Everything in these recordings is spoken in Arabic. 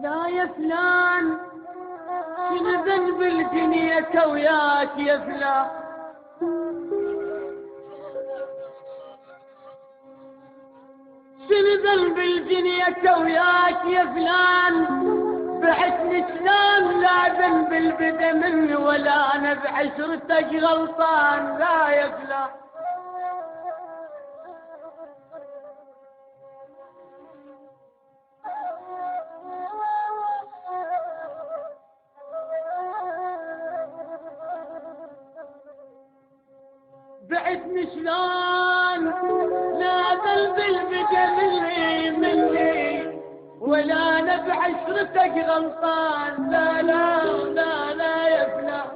لا يا فلان شنو ذنب الدنيا وياك يا فلان، شنو ذنب الدنيا وياك يا فلان، بعتني سلام لا ذنب البدا مني ولا انا بعشرتك غلطان. لا يا فلان بعتني شلون لا ذنب البدا مني ولا انا بعشرتك غلطان. لا لا لا لا يا فلان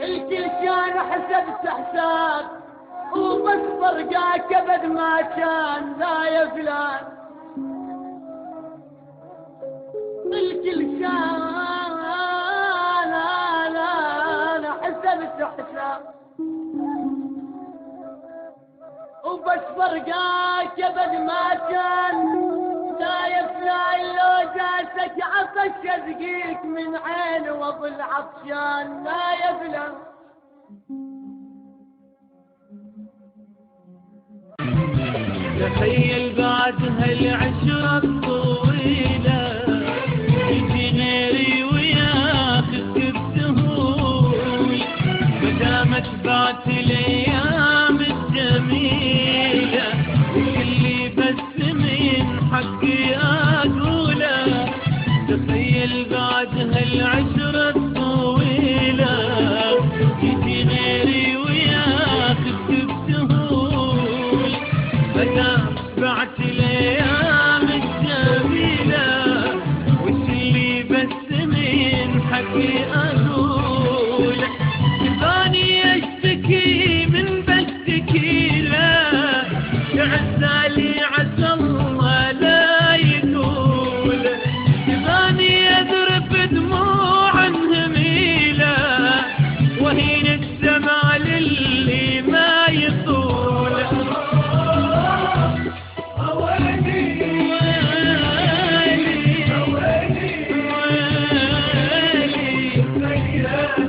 الكل كان حسبت حساب وبس فرقاك ابد ما كان. لا يا فلان الكل كان انا حسبت حساب وبس فرقاك ابد ما كان. لا يا فلان لو جاسك عطش ادقيك من عين واظل عطشان. لا يا فلان تخيل بعد هالعشرة الطويلة يجي غيري وياخذ بسهول، مدامت بعد الايام الجميلة وكلي بس من حقي اقوله. تخيل بعد هالعشرة الطويلة يجي غيري وياخذ بسهول، مدام بعت الايام الجميلة وش اللي بس من حقي اقول. كفاني اشتكي من بشتكي لا عسالي عسى الله لا يقول. كفاني اذرب دموع هميلة وهين السمع للي ما يطول. Yeah.